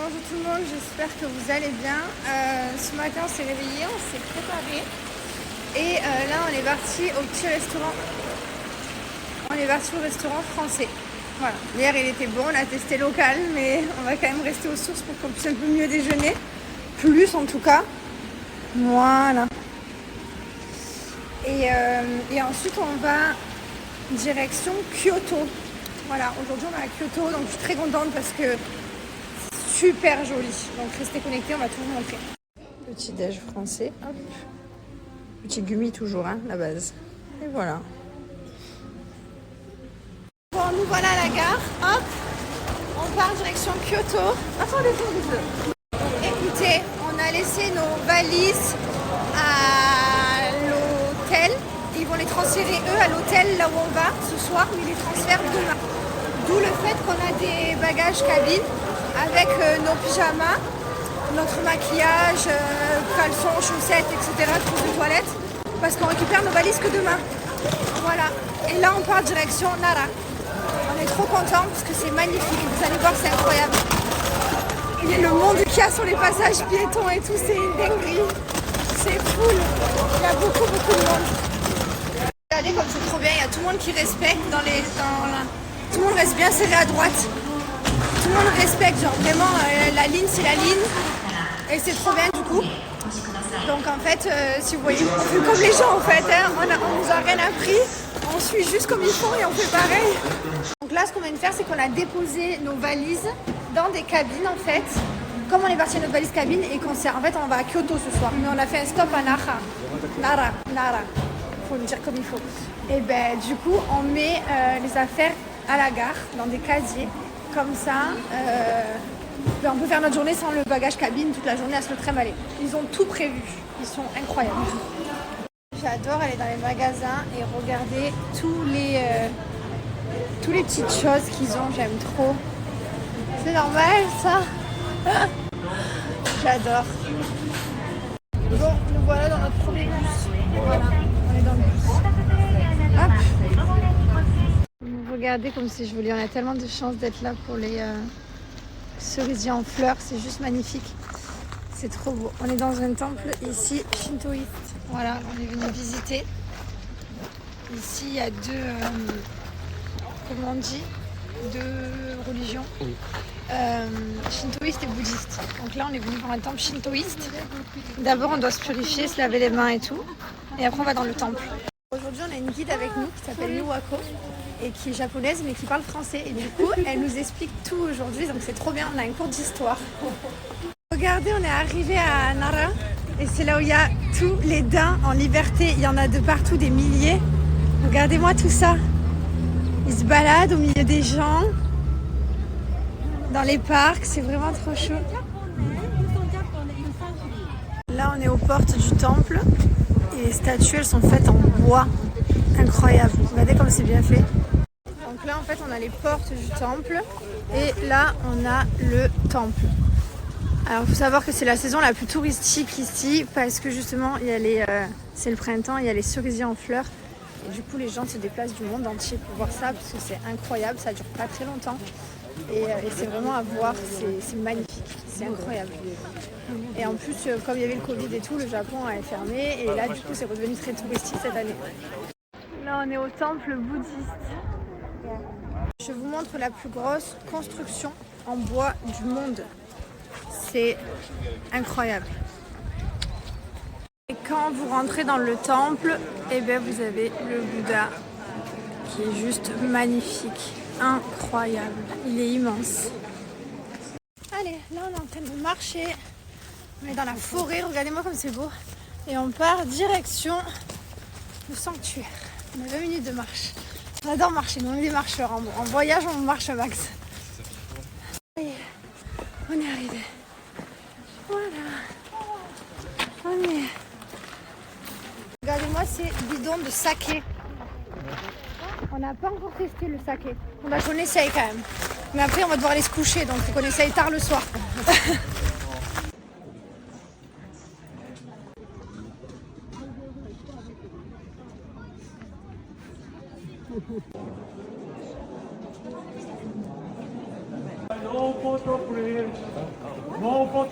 Bonjour tout le monde, j'espère que vous allez bien. Ce matin on s'est réveillé, on s'est préparé et là on est parti au petit restaurant. On est parti au restaurant français. Voilà, hier il était bon, on a testé local mais on va quand même rester aux sources pour qu'on puisse un peu mieux déjeuner. Plus en tout cas. Voilà. Et ensuite on va direction Kyoto. Voilà, aujourd'hui on est à Kyoto, donc je suis très contente parce que c'est super joli. Donc restez connectés, on va tout vous montrer. Petit déj français, hop. Petit gumi toujours, hein, la base. Et voilà. Bon, nous voilà à la gare, hop. On part direction Kyoto. Attendez, écoutez, on a laissé nos valises à l'hôtel. Ils vont les transférer eux à l'hôtel là où on va ce soir, mais ils les transfèrent demain. D'où le fait qu'on a des bagages cabine avec nos pyjamas, notre maquillage, caleçons, chaussettes, etc. Trousse de toilette, parce qu'on récupère nos valises que demain. Voilà. Et là on part direction Nara. On est trop contents parce que c'est magnifique. Vous allez voir, c'est incroyable. Et le monde qu'il y a sur les passages piétons et tout, c'est une dinguerie. C'est cool. Il y a beaucoup de monde. Regardez comme c'est trop bien, il y a tout le monde qui respecte tout le monde reste bien serré à droite. Tout le monde respecte, genre vraiment la ligne c'est la ligne. Et c'est trop bien du coup. Donc en fait, si vous voyez, on fait comme les gens en fait, hein. On nous a rien appris. On suit juste comme ils font et on fait pareil. Donc là ce qu'on vient de faire c'est qu'on a déposé nos valises dans des cabines en fait. Comme on est parti à notre valise cabine et qu'on s'est... En fait on va à Kyoto ce soir. Mais on a fait un stop à Nara. Faut le dire comme il faut. Et ben du coup on met les affaires à la gare dans des casiers comme ça on peut faire notre journée sans le bagage cabine toute la journée à se le trimballer. Ils ont tout prévu, ils sont incroyables. J'adore aller dans les magasins et regarder tous les petites choses qu'ils ont, j'aime trop. C'est normal ça. J'adore. Bon, nous voilà dans notre premier bus. Voilà, on est dans le bus. Hop. Regardez comme c'est joli, on a tellement de chance d'être là pour les cerisiers en fleurs, c'est juste magnifique. C'est trop beau. On est dans un temple ici, shintoïste. Voilà, on est venu visiter. Ici, il y a deux religions. Oui. Shintoïste et bouddhiste. Donc là on est venu voir un temple shintoïste. D'abord on doit se purifier, se laver les mains et tout. Et après on va dans le temple. Aujourd'hui on a une guide avec nous qui s'appelle Miwako et qui est japonaise mais qui parle français. Et du coup elle nous explique tout aujourd'hui, donc c'est trop bien, on a un cours d'histoire. Regardez, on est arrivé à Nara et c'est là où il y a tous les daims en liberté. Il y en a de partout, des milliers. Regardez-moi tout ça. Ils se baladent au milieu des gens. Dans les parcs, c'est vraiment trop chaud. Là, on est aux portes du temple et les statues, elles sont faites en bois. Incroyable. Regardez comme c'est bien fait. Donc là, en fait, on a les portes du temple et là, on a le temple. Alors, il faut savoir que c'est la saison la plus touristique ici parce que justement, c'est le printemps, il y a les cerisiers en fleurs. Et du coup, les gens se déplacent du monde entier pour voir ça parce que c'est incroyable, ça dure pas très longtemps. Et c'est vraiment à voir, c'est magnifique, c'est incroyable. Et en plus, comme il y avait le Covid et tout, le Japon est fermé et là du coup c'est redevenu très touristique cette année. Là on est au temple bouddhiste. Je vous montre la plus grosse construction en bois du monde. C'est incroyable. Et quand vous rentrez dans le temple, eh bien, vous avez le Bouddha qui est juste magnifique. Incroyable, il est immense. Allez, là on est en train de marcher, on est dans la forêt, regardez-moi comme c'est beau. Et on part direction le sanctuaire. On a 20 minutes de marche. On adore marcher, nous on est des marcheurs. En voyage on marche max. Allez, on est arrivé. Voilà. On est. Regardez-moi ces bidons de saké. On n'a pas encore testé le saké. On essaye quand même. Mais après, on va devoir aller se coucher, donc il faut qu'on essaye tard le soir. Bon,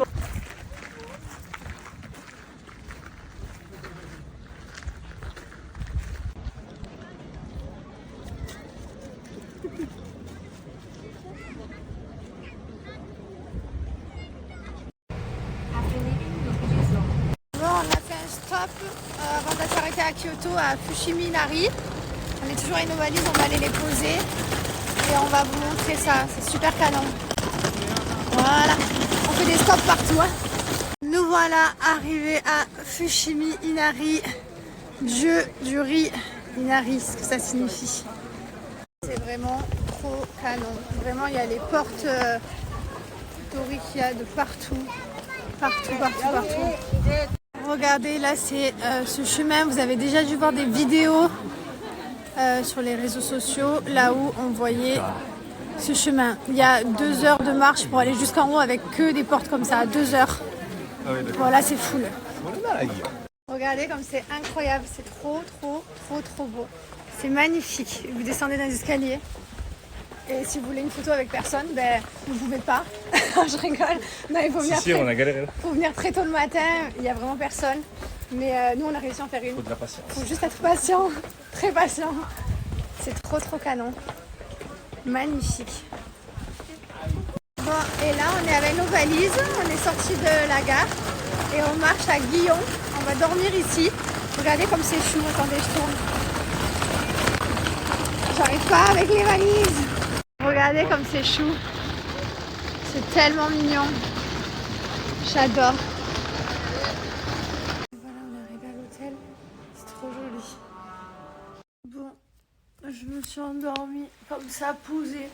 on a fait un stop avant de s'arrêter à Kyoto, à Fushimi Inari. On est toujours avec nos valises, on va aller les poser et on va vous montrer ça. C'est super canon. Voilà, on fait des stops partout. Hein. Nous voilà arrivés à Fushimi Inari, dieu du riz Inari, ce que ça signifie. C'est vraiment trop canon. Vraiment, il y a les portes doriques qu'il y a de partout. Partout. Regardez, là c'est ce chemin. Vous avez déjà dû voir des vidéos sur les réseaux sociaux, là où on voyait ce chemin. Il y a 2 heures de marche pour aller jusqu'en haut avec que des portes comme ça, 2 heures. Voilà, c'est full. Regardez comme c'est incroyable, c'est trop beau. C'est magnifique. Vous descendez dans les escaliers. Et si vous voulez une photo avec personne, ben vous ne pouvez pas. Je rigole. Non, il faut venir, on a galéré. faut venir très tôt le matin, il n'y a vraiment personne. Mais nous on a réussi à en faire une. Faut de la patience. Faut juste être patient, très patient. C'est trop canon. Magnifique. Bon, et là on est avec nos valises, on est sorti de la gare et on marche à Guillon. On va dormir ici. Regardez comme c'est chou, attendez, je tourne. J'arrive pas avec les valises. Regardez comme c'est chou. C'est tellement mignon. J'adore. Voilà, on est arrivé à l'hôtel. C'est trop joli. Bon, je me suis endormie comme ça, posée.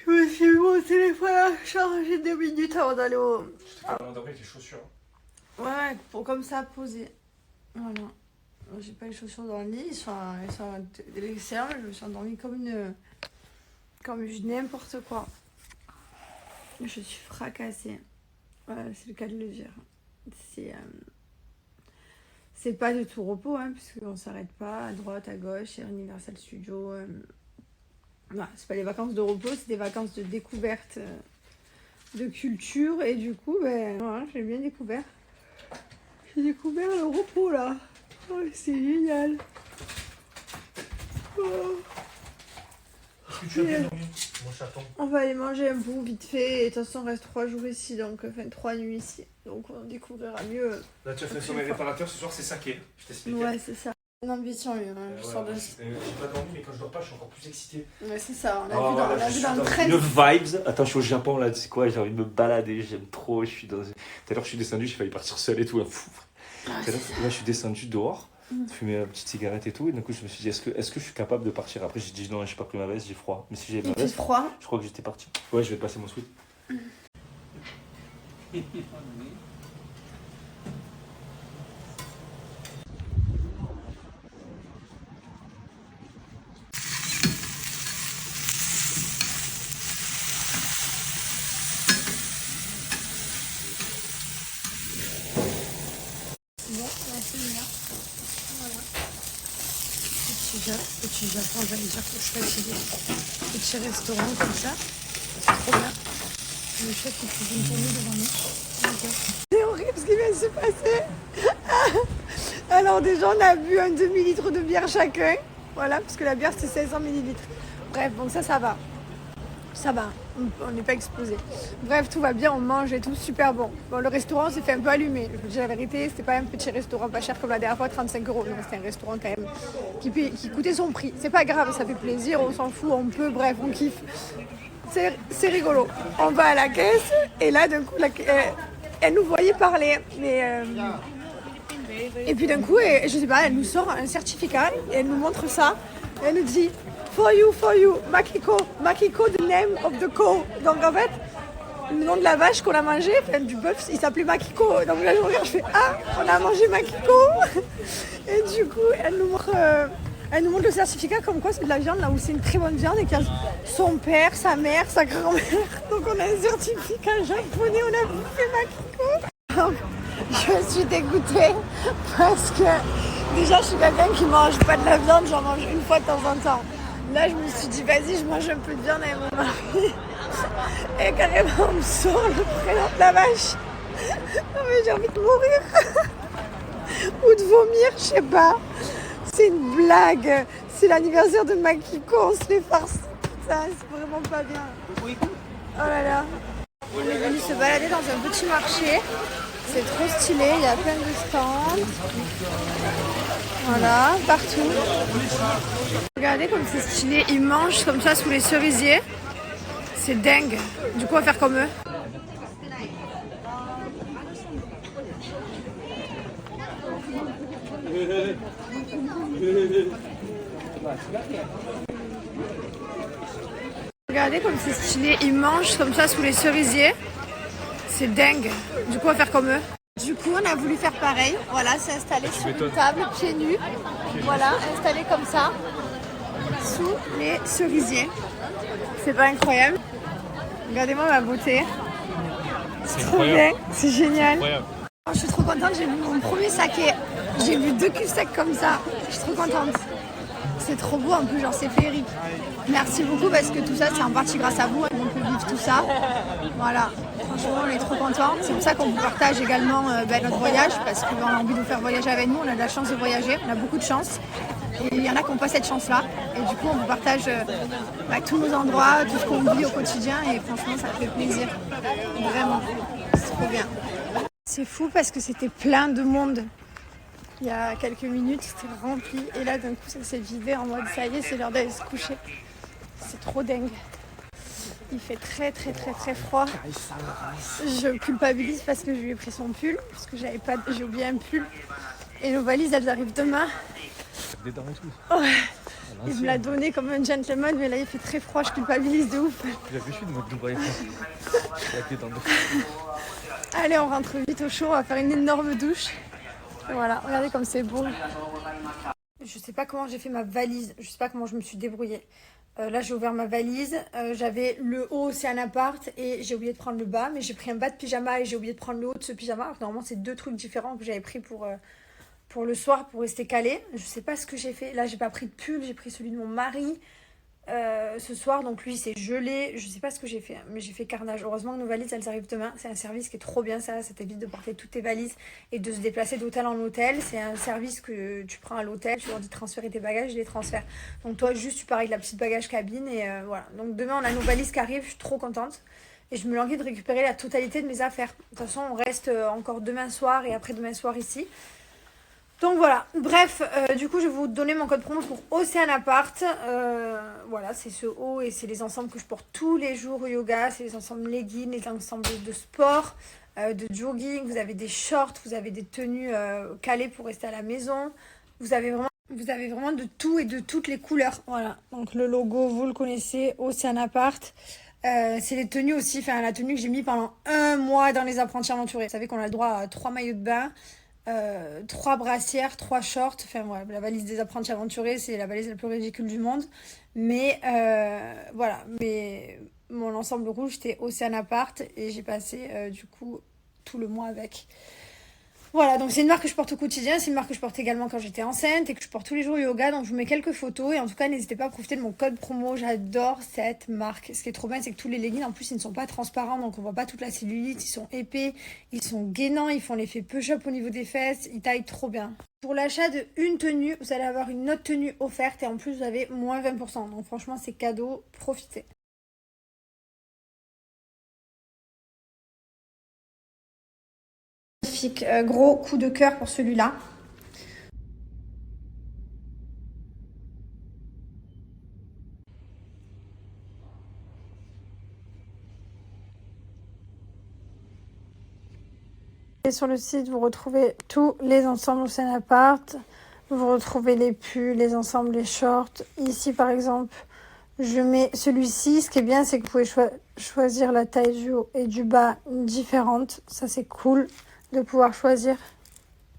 Je me suis mis mon téléphone à charger 2 minutes avant d'aller au... endormi avec les chaussures. Ouais, pour comme ça, poser. Voilà. J'ai pas les chaussures dans le lit, ils sont à l'extérieur, je me suis endormie comme n'importe quoi. Je suis fracassée. C'est le cas de le dire. C'est pas de tout repos, hein, puisqu'on s'arrête pas à droite, à gauche, c'est Universal Studios. Non, c'est pas des vacances de repos, c'est des vacances de découverte, de culture, et du coup, ben, voilà, j'ai bien découvert. J'ai découvert le repos là. Oh, c'est génial. Oh. Est-ce que tu as bien dormi, mon chaton? On va aller manger un bout vite fait. Et de toute façon, on reste 3 jours ici, donc enfin 3 nuits ici. Donc on découvrira mieux. Là, tu as fait un sommeil réparateur, ce soir c'est saké. Je t'expliquais. Ouais, c'est ça. Une ambition, hein. Je sors de... J'ai pas dormi, mais quand je dors pas, je suis encore plus excité. Ouais, c'est ça. On a vu dans le train. Une vibes. Attends, je suis au Japon là, tu sais quoi, j'ai envie de me balader, j'aime trop. Tout à l'heure, je suis descendu, j'ai failli partir seul et tout. Là, là, je suis descendu dehors. Fumer une petite cigarette et tout, et d'un coup je me suis dit est-ce que je suis capable de partir. Après j'ai dit non, j'ai pas pris ma veste, j'ai froid, mais si j'ai ma veste, froid, je crois que j'étais parti. Ouais, je vais te passer mon sweat. Bon, on va finir. Voilà. Petit Japon, j'allais dire que je suis fatiguée. Petit restaurant comme ça, c'est trop bien. Le chef qui cuisine pour nous devant nous. C'est horrible ce qui vient de se passer. Alors déjà, on a bu un demi-litre de bière chacun. Voilà, parce que la bière c'est 500 ml. Bref, donc ça va. Ça va, on n'est pas explosé. Bref, tout va bien, on mange et tout, super bon. Bon, le restaurant s'est fait un peu allumer. Je vous dis la vérité, c'était pas un petit restaurant pas cher comme la dernière fois, 35 €. C'était un restaurant quand même qui coûtait son prix. C'est pas grave, ça fait plaisir, on s'en fout, on peut, bref, on kiffe. C'est rigolo. On va à la caisse et là, d'un coup, elle nous voyait parler. Mais, et puis d'un coup, je sais pas, elle nous sort un certificat et elle nous montre ça. Et elle nous dit... For you, Makiko, the name of the cow. Donc en fait, le nom de la vache qu'on a mangé, enfin, du bœuf, il s'appelait Makiko. Donc là je regarde, je fais ah, on a mangé Makiko. Et du coup, elle nous montre le certificat comme quoi c'est de la viande là où c'est une très bonne viande et qu'il y a son père, sa mère, sa grand-mère. Donc on a un certificat japonais, on a bouffé Makiko. Donc, je suis dégoûtée parce que déjà je suis quelqu'un qui mange pas de la viande, j'en mange une fois de temps en temps. Là, je me suis dit, vas-y, je mange un peu de viande avec mon mari. Et carrément, on me sort le prénom de la vache. Non, mais j'ai envie de mourir. Ou de vomir, je sais pas. C'est une blague. C'est l'anniversaire de Makiko, on se les farce. Ça, c'est vraiment pas bien. Oh là là. On est venu se balader dans un petit marché. C'est trop stylé, il y a plein de stands. Voilà, partout. Regardez comme c'est stylé, ils mangent comme ça sous les cerisiers. C'est dingue. Du coup, on va faire comme eux. Regardez comme c'est stylé, ils mangent comme ça sous les cerisiers. C'est dingue. Du coup, on va faire comme eux. Du coup, on a voulu faire pareil. Voilà, c'est installé sur une table, pieds nus. Voilà, installé comme ça, sous les cerisiers. C'est pas incroyable? Regardez-moi ma beauté. C'est trop bien, c'est génial. Je suis trop contente, j'ai vu mon premier saké. J'ai vu 2 cul secs comme ça. Je suis trop contente. C'est trop beau en plus, genre c'est féerique. Merci beaucoup parce que tout ça c'est en partie grâce à vous, on peut vivre tout ça. Voilà, franchement on est trop contents. C'est pour ça qu'on vous partage également notre voyage parce qu'on a envie de vous faire voyager avec nous. On a de la chance de voyager, on a beaucoup de chance. Et il y en a qui n'ont pas cette chance-là. Et du coup on vous partage tous nos endroits, tout ce qu'on vit au quotidien et franchement ça fait plaisir. Vraiment, c'est trop bien. C'est fou parce que c'était plein de monde. Il y a quelques minutes, c'était rempli. Et là, d'un coup, ça s'est vidé en mode ça y est, c'est l'heure d'aller se coucher. C'est trop dingue. Il fait très, très, très, très froid. Je culpabilise parce que je lui ai pris son pull. Parce que j'ai oublié un pull. Et nos valises, elles arrivent demain. Oh, il me l'a donné comme un gentleman, mais là, il fait très froid. Je culpabilise de ouf. Allez, on rentre vite au chaud. On va faire une énorme douche. Voilà, regardez comme c'est beau. Je sais pas comment j'ai fait ma valise, je sais pas comment je me suis débrouillée. Là j'ai ouvert ma valise, j'avais le haut c'est un appart et j'ai oublié de prendre le bas, mais j'ai pris un bas de pyjama et j'ai oublié de prendre le haut de ce pyjama. Alors, normalement c'est 2 trucs différents que j'avais pris pour le soir pour rester calé. Je sais pas ce que j'ai fait, là j'ai pas pris de pull, j'ai pris celui de mon mari. Ce soir, donc lui c'est gelé, je sais pas ce que j'ai fait, mais j'ai fait carnage. Heureusement que nos valises elles arrivent demain, c'est un service qui est trop bien ça t'évite de porter toutes tes valises et de se déplacer d'hôtel en hôtel. C'est un service que tu prends à l'hôtel, tu leur dis de transférer tes bagages, ils les transfèrent. Donc toi juste tu pars avec la petite bagage cabine et voilà. Donc demain on a nos valises qui arrivent, je suis trop contente et je me languis de récupérer la totalité de mes affaires. De toute façon on reste encore demain soir et après demain soir ici. Donc voilà, bref, du coup je vais vous donner mon code promo pour Océan Apart. Voilà, c'est ce haut et c'est les ensembles que je porte tous les jours au yoga. C'est les ensembles leggings, les ensembles de sport, de jogging. Vous avez des shorts, vous avez des tenues calées pour rester à la maison. Vous avez vraiment de tout et de toutes les couleurs. Voilà, donc le logo, vous le connaissez, Océan Apart. C'est les tenues aussi, enfin la tenue que j'ai mis pendant 1 mois dans les apprentis aventuriers. Vous savez qu'on a le droit à 3 maillots de bain. 3 brassières, 3 shorts, enfin ouais, la valise des apprentis aventuriers c'est la valise la plus ridicule du monde, mais voilà, mais mon ensemble rouge c'était Océan Apart et j'ai passé du coup tout le mois avec. Voilà, donc c'est une marque que je porte au quotidien, c'est une marque que je porte également quand j'étais enceinte et que je porte tous les jours au yoga, donc je vous mets quelques photos et en tout cas n'hésitez pas à profiter de mon code promo, j'adore cette marque. Ce qui est trop bien c'est que tous les leggings en plus ils ne sont pas transparents donc on voit pas toute la cellulite, ils sont épais, ils sont gainants, ils font l'effet push-up au niveau des fesses, ils taillent trop bien. Pour l'achat de une tenue, vous allez avoir une autre tenue offerte et en plus vous avez moins 20%, donc franchement c'est cadeau, profitez. Magnifique, gros coup de cœur pour celui-là. Et sur le site, vous retrouvez tous les ensembles Océan Apart. Vous retrouvez les pulls, les ensembles, les shorts. Ici, par exemple, je mets celui-ci. Ce qui est bien, c'est que vous pouvez choisir la taille du haut et du bas différente. Ça, c'est cool de pouvoir choisir.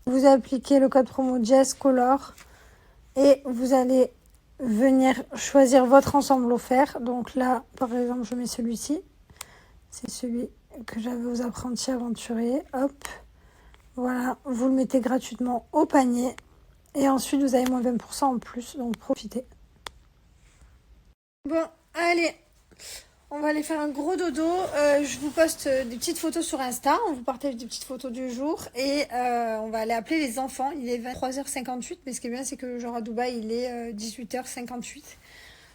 Vous appliquez le code promo JessColor et vous allez venir choisir votre ensemble offert. Donc là, par exemple, je mets celui-ci. C'est celui que j'avais aux apprentis aventuriers. Hop, voilà, vous le mettez gratuitement au panier. Et ensuite, vous avez moins 20% en plus, donc profitez. Bon, allez, on va aller faire un gros dodo. Je vous poste des petites photos sur Insta. On vous partage des petites photos du jour. Et on va aller appeler les enfants. Il est 23h58. Mais ce qui est bien, c'est que genre à Dubaï, il est 18h58.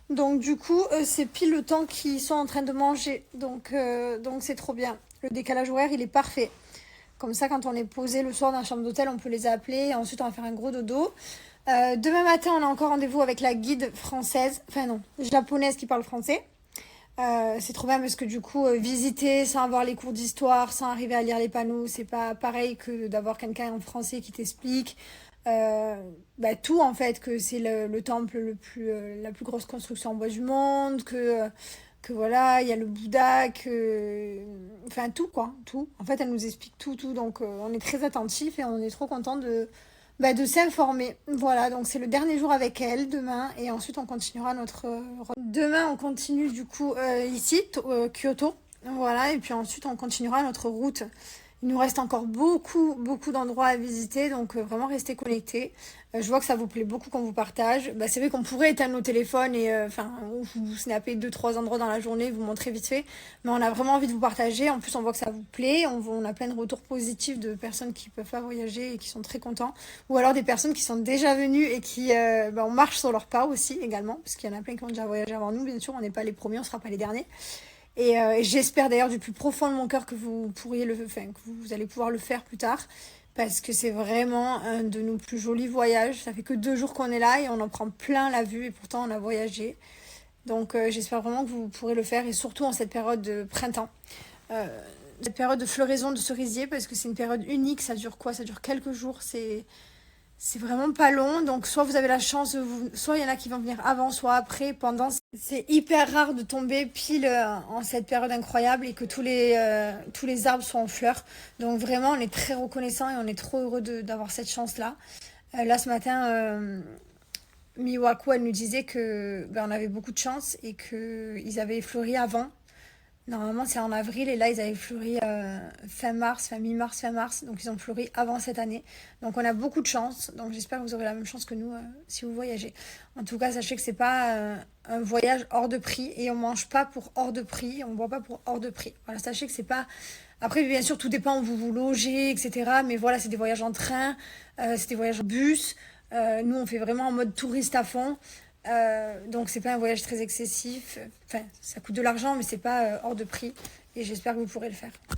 Donc du coup, c'est pile le temps qu'ils sont en train de manger. Donc c'est trop bien. Le décalage horaire, il est parfait. Comme ça, quand on est posé le soir dans la chambre d'hôtel, on peut les appeler. Et ensuite, on va faire un gros dodo. Demain matin, on a encore rendez-vous avec la guide française. Enfin non, japonaise qui parle français. C'est trop bien parce que du coup, visiter sans avoir les cours d'histoire, sans arriver à lire les panneaux, c'est pas pareil que d'avoir quelqu'un en français qui t'explique tout en fait, que c'est le temple la plus grosse construction en bois du monde, que voilà, il y a le Bouddha, enfin tout quoi, tout. En fait, elle nous explique tout, donc on est très attentifs et on est trop content de s'informer. Voilà, donc c'est le dernier jour avec elle demain et ensuite on continuera Demain, on continue du coup ici, Kyoto. Voilà, et puis ensuite on continuera notre route. Il nous reste encore beaucoup d'endroits à visiter, donc vraiment restez connectés. Je vois que ça vous plaît beaucoup qu'on vous partage. C'est vrai qu'on pourrait éteindre nos téléphones et vous snapper 2-3 endroits dans la journée, vous montrer vite fait. Mais on a vraiment envie de vous partager. En plus, on voit que ça vous plaît. On a plein de retours positifs de personnes qui peuvent pas voyager et qui sont très contents. Ou alors des personnes qui sont déjà venues et qui on marche sur leur pas aussi également, parce qu'il y en a plein qui ont déjà voyagé avant nous. Bien sûr, on n'est pas les premiers, on sera pas les derniers. Et j'espère d'ailleurs du plus profond de mon cœur que vous allez pouvoir le faire plus tard. Parce que c'est vraiment un de nos plus jolis voyages. Ça fait que 2 jours qu'on est là et on en prend plein la vue. Et pourtant, on a voyagé. Donc j'espère vraiment que vous pourrez le faire. Et surtout en cette période de printemps. Cette période de floraison de cerisier. Parce que c'est une période unique. Ça dure quoi? Ça dure quelques jours. C'est vraiment pas long, donc soit vous avez la chance, soit il y en a qui vont venir avant, soit après, pendant. C'est hyper rare de tomber pile en cette période incroyable et que tous les arbres sont en fleurs. Donc vraiment, on est très reconnaissants et on est trop heureux d'avoir cette chance-là. Là, ce matin, Miwaku, elle nous disait que on avait beaucoup de chance et qu'ils avaient fleuri avant. Normalement, c'est en avril et là, ils avaient fleuri mi-mars, fin mars. Donc, ils ont fleuri avant cette année. Donc, on a beaucoup de chance. Donc, j'espère que vous aurez la même chance que nous si vous voyagez. En tout cas, sachez que c'est pas un voyage hors de prix et on mange pas pour hors de prix. On boit pas pour hors de prix. Voilà, sachez que c'est pas. Après, bien sûr, tout dépend où vous vous logez, etc. Mais voilà, c'est des voyages en train, c'est des voyages en bus. Nous, on fait vraiment en mode touriste à fond. Donc c'est pas un voyage très excessif. Enfin, ça coûte de l'argent, mais c'est pas hors de prix. Et j'espère que vous pourrez le faire.